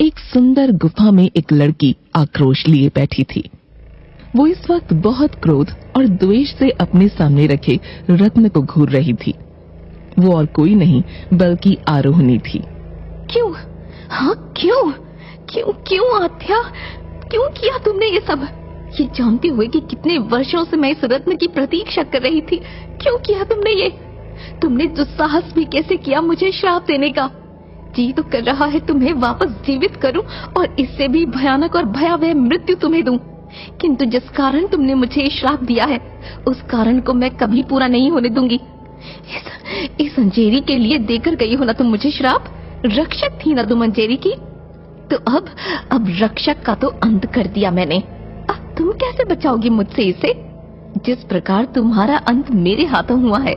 एक सुंदर गुफा में एक लड़की आक्रोश लिए बैठी थी। वो इस वक्त बहुत क्रोध और द्वेष से अपने सामने रखे रत्न को घूर रही थी। वो और कोई नहीं बल्कि आरोहिणी थी। क्यों? हाँ क्यों? क्यों क्यों आत्या, क्यों किया तुमने ये सब? ये जानते हुए कि कितने वर्षों से मैं इस रत्न की प्रतीक्षा कर रही थी, क्यों किया तुमने ये? तुमने दुस्साहस भी कैसे किया मुझे श्राप देने का? जी तो कर रहा है तुम्हें वापस जीवित करूं और इससे भी भयानक और भयावह मृत्यु तुम्हें दूं। किंतु जिस कारण तुमने मुझे श्राप दिया है, उस कारण को मैं कभी पूरा नहीं होने दूंगी। इस अंजेरी के लिए देकर गई हो ना तुम मुझे श्राप? रक्षक थी ना तुम अंजेरी की? तो अब रक्षक का तो अंत कर दिया मैंने। अब तुम कैसे बचाओगी मुझसे इसे? जिस प्रकार तुम्हारा अंत मेरे हाथों हुआ है,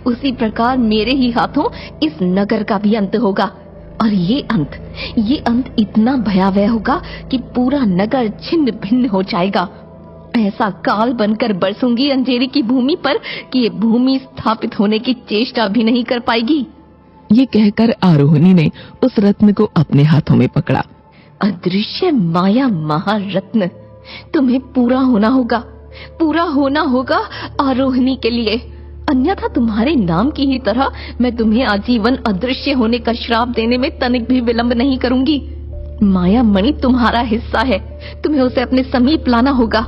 उसी प्रकार मेरे ही हाथों इस नगर का भी अंत होगा। और ये अंत इतना भयावह होगा कि पूरा नगर छिन्न भिन्न हो जाएगा। ऐसा काल बनकर बरसूंगी अंजेरी की भूमि पर कि ये भूमि स्थापित होने की चेष्टा भी नहीं कर पाएगी। ये कहकर आरोहिणी ने उस रत्न को अपने हाथों में पकड़ा। अदृश्य माया महारत्न, तुम्हें पूरा होना होगा आरोहिणी के लिए, अन्यथा तुम्हारे नाम की ही तरह मैं तुम्हें आजीवन अदृश्य होने का श्राप देने में तनिक भी विलंब नहीं करूंगी। माया मणि तुम्हारा हिस्सा है, तुम्हें उसे अपने समीप लाना होगा,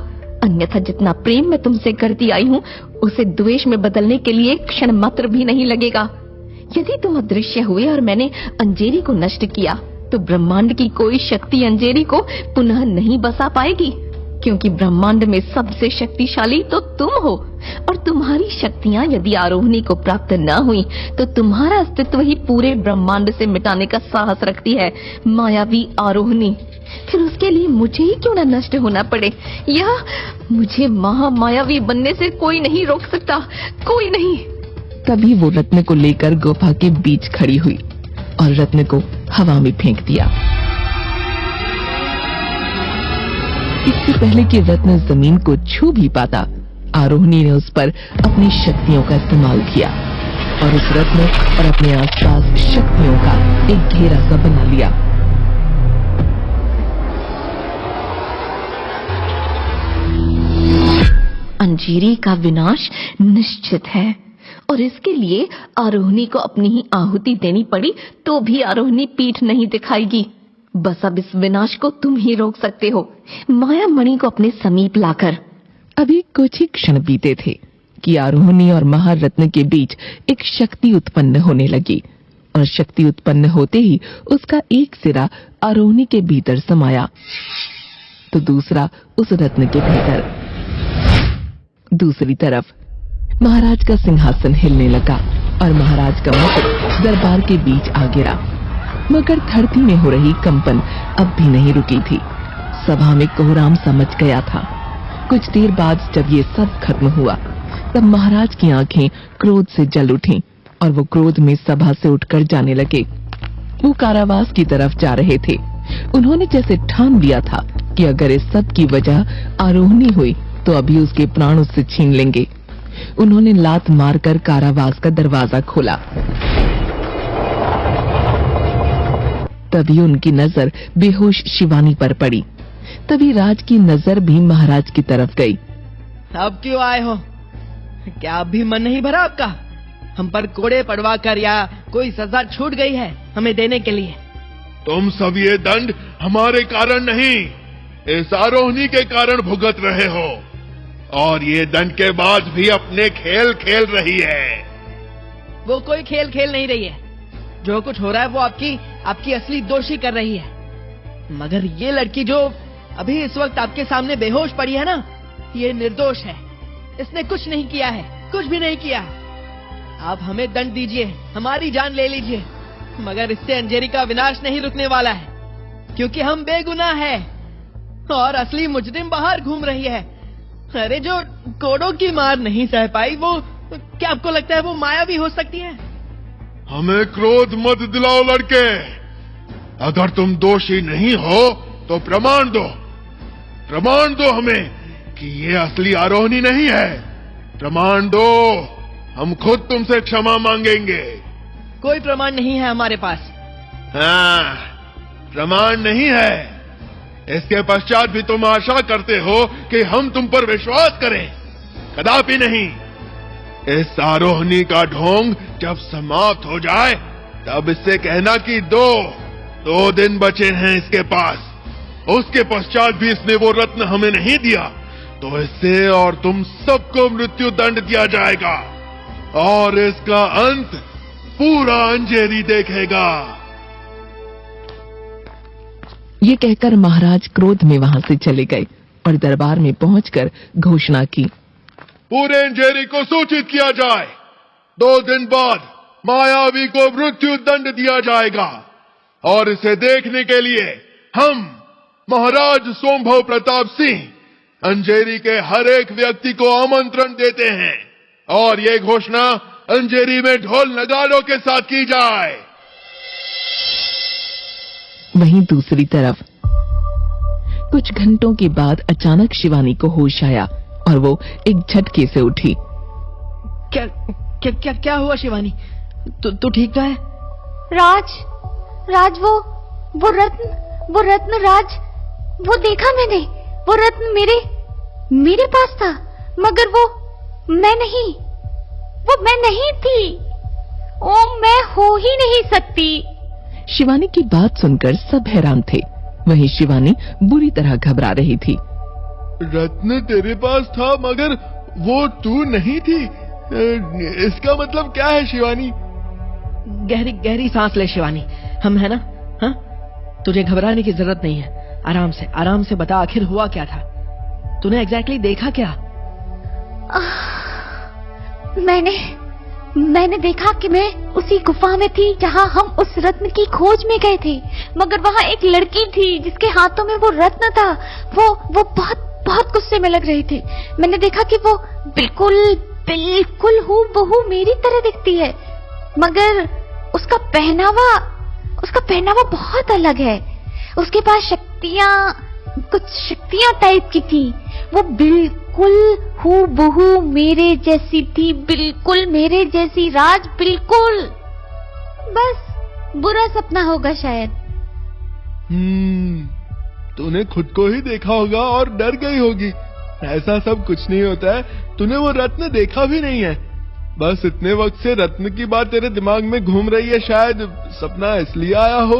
अन्यथा जितना प्रेम मैं तुमसे करती आई हूँ उसे द्वेष में बदलने के लिए क्षण मात्र भी नहीं लगेगा। यदि तुम अदृश्य हुए और मैंने अंजेरी को नष्ट किया, तो ब्रह्मांड की कोई शक्ति अंजेरी को पुनः नहीं बसा पाएगी, क्योंकि ब्रह्मांड में सबसे शक्तिशाली तो तुम हो, और तुम्हारी शक्तियां यदि आरोहिणी को प्राप्त न हुई तो तुम्हारा अस्तित्व ही पूरे ब्रह्मांड से मिटाने का साहस रखती है मायावी आरोहिणी। फिर उसके लिए मुझे ही क्यों न नष्ट होना पड़े, या मुझे महामायावी बनने से कोई नहीं रोक सकता, कोई नहीं। तभी वो रत्न को लेकर गुफा के बीच खड़ी हुई और रत्न को हवा में फेंक दिया। इससे पहले कि रत्न जमीन को छू भी पाता, आरोहिणी ने उस पर अपनी शक्तियों का इस्तेमाल किया और उस रत्न और अपने आसपास शक्तियों का एक घेरा सा बना लिया। अंजीरी का विनाश निश्चित है, और इसके लिए आरोहिणी को अपनी ही आहुति देनी पड़ी तो भी आरोहिणी पीठ नहीं दिखाएगी। बस अब इस विनाश को तुम ही रोक सकते हो, माया मणि को अपने समीप लाकर। अभी कुछ ही क्षण बीते थे कि आरोहिणी और महारत्न के बीच एक शक्ति उत्पन्न होने लगी, और शक्ति उत्पन्न होते ही उसका एक सिरा आरोहिणी के भीतर समाया तो दूसरा उस रत्न के भीतर। दूसरी तरफ महाराज का सिंहासन हिलने लगा और महाराज का मुकुट दरबार के बीच आ गिरा, मगर धरती में हो रही कंपन अब भी नहीं रुकी थी। सभा में कोहराम सा मच गया था। कुछ देर बाद जब ये सब खत्म हुआ, तब महाराज की आंखें क्रोध से जल उठीं और वो क्रोध में सभा से उठकर जाने लगे। वो कारावास की तरफ जा रहे थे। उन्होंने जैसे ठान लिया था कि अगर इस सब की वजह आरोहिणी हुई तो अभी उसके प्राण उससे छीन लेंगे। उन्होंने लात मारकर कारावास का दरवाजा खोला। तभी उनकी नजर बेहोश शिवानी पर पड़ी। तभी राज की नजर भी महाराज की तरफ गई। अब क्यों आए हो? क्या अब भी मन नहीं भरा आपका? हम पर कोड़े पड़वा कर या कोई सजा छूट गई है हमें देने के लिए? तुम सब ये दंड हमारे कारण नहीं, इस आरोहिणी के कारण भुगत रहे हो, और ये दंड के बाद भी अपने खेल खेल रही है। वो कोई खेल खेल नहीं रही है। जो कुछ हो रहा है वो आपकी असली दोषी कर रही है। मगर ये लड़की जो अभी इस वक्त आपके सामने बेहोश पड़ी है ना, ये निर्दोष है। इसने कुछ नहीं किया है, कुछ भी नहीं किया। आप हमें दंड दीजिए, हमारी जान ले लीजिए, मगर इससे अंजेरी का विनाश नहीं रुकने वाला है, क्योंकि हम बेगुनाह हैं और असली मुजरिम बाहर घूम रही है। अरे जो कोड़ों की मार नहीं सह पाई, वो क्या आपको लगता है वो माया भी हो सकती है? हमें क्रोध मत दिलाओ लड़के। अगर तुम दोषी नहीं हो तो प्रमाण दो हमें कि ये असली आरोहिणी नहीं है। प्रमाण दो, हम खुद तुमसे क्षमा मांगेंगे। कोई प्रमाण नहीं है हमारे पास। हाँ, प्रमाण नहीं है। इसके पश्चात भी तुम आशा करते हो कि हम तुम पर विश्वास करें? कदापि नहीं। इस आरोहणी का ढोंग जब समाप्त हो जाए तब इससे कहना कि दो दिन बचे हैं इसके पास, उसके पश्चात भी इसने वो रत्न हमें नहीं दिया तो इससे और तुम सबको मृत्यु दंड दिया जाएगा और इसका अंत पूरा अंजेरी देखेगा। ये कहकर महाराज क्रोध में वहां से चले गए और दरबार में पहुंचकर घोषणा की, पूरे अंजेरी को सूचित किया जाए, 2 दिन बाद मायावी को मृत्यु दंड दिया जाएगा और इसे देखने के लिए हम महाराज सोमभव प्रताप सिंह अंजेरी के हर एक व्यक्ति को आमंत्रण देते हैं और ये घोषणा अंजेरी में ढोल नगाड़ों के साथ की जाए। वहीं दूसरी तरफ कुछ घंटों के बाद अचानक शिवानी को होश आया और वो एक झटके से उठी। क्या क्या क्या क्या हुआ शिवानी? तू ठीक तो है? राज वो रत्न राज, वो देखा मैंने, वो रत्न मेरे पास था, मगर वो मैं नहीं थी। ओ, मैं हो ही नहीं सकती। शिवानी की बात सुनकर सब हैरान थे। वहीं शिवानी बुरी तरह घबरा रही थी। रत्न तेरे पास था मगर वो तू नहीं थी, इसका मतलब क्या है शिवानी? गहरी गहरी सांस ले शिवानी, हम है ना? हाँ, तुझे घबराने की जरूरत नहीं है। आराम से बता, आखिर हुआ क्या था? तूने एग्जैक्टली देखा क्या? मैंने देखा कि मैं उसी गुफा में थी जहां हम उस रत्न की खोज में गए थे, मगर वहां एक लड़की थी जिसके हाथों में वो रत्न था। वो बहुत गुस्से में लग रही थी। मैंने देखा कि वो बिल्कुल हूबहू मेरी तरह दिखती है, मगर उसका पहनावा बहुत अलग है। उसके पास कुछ शक्तियां टाइप की थी। वो बिल्कुल हूबहू मेरे जैसी थी, बिल्कुल मेरे जैसी। राज, बिल्कुल। बस बुरा सपना होगा शायद। तूने खुद को ही देखा होगा और डर गई होगी। ऐसा सब कुछ नहीं होता है, तूने वो रत्न देखा भी नहीं है। बस इतने वक्त से रत्न की बात तेरे दिमाग में घूम रही है, शायद सपना इसलिए आया हो।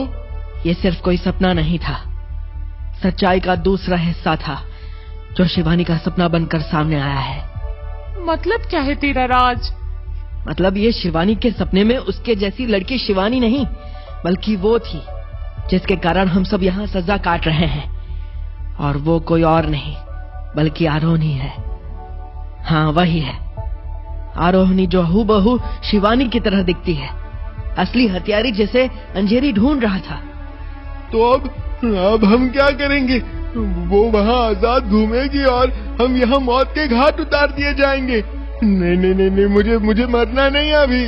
ये सिर्फ कोई सपना नहीं था, सच्चाई का दूसरा हिस्सा था जो शिवानी का सपना बनकर सामने आया है। मतलब क्या है तेरा राज? मतलब ये शिवानी के सपने में उसके जैसी लड़की शिवानी नहीं, बल्कि वो थी जिसके कारण हम सब यहाँ सजा काट रहे हैं। और वो कोई और नहीं बल्कि आरोहणी है। हाँ, वही है आरोहणी जो हूबहू शिवानी की तरह दिखती है, असली हथियारी जिसे अंजेरी ढूंढ रहा था। तो अब हम क्या करेंगे? वो वहाँ आजाद घूमेगी और हम यहाँ मौत के घाट उतार दिए जाएंगे। नहीं, मुझे मरना नहीं अभी।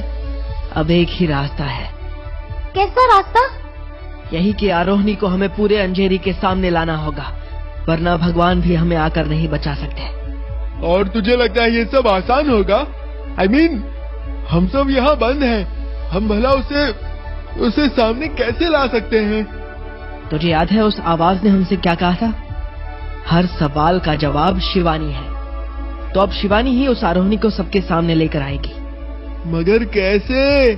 अब एक ही रास्ता है। कैसा रास्ता? यही कि आरोहणी को हमें पूरे अंजेरी के सामने लाना होगा, वरना भगवान भी हमें आकर नहीं बचा सकते। और तुझे लगता है ये सब आसान होगा? I mean, हम सब यहाँ बंद हैं, हम भला उसे सामने कैसे ला सकते हैं? तुझे याद है उस आवाज ने हमसे क्या कहा था? हर सवाल का जवाब शिवानी है। तो अब शिवानी ही उस आरोहणी को सबके सामने लेकर आएगी। मगर कैसे?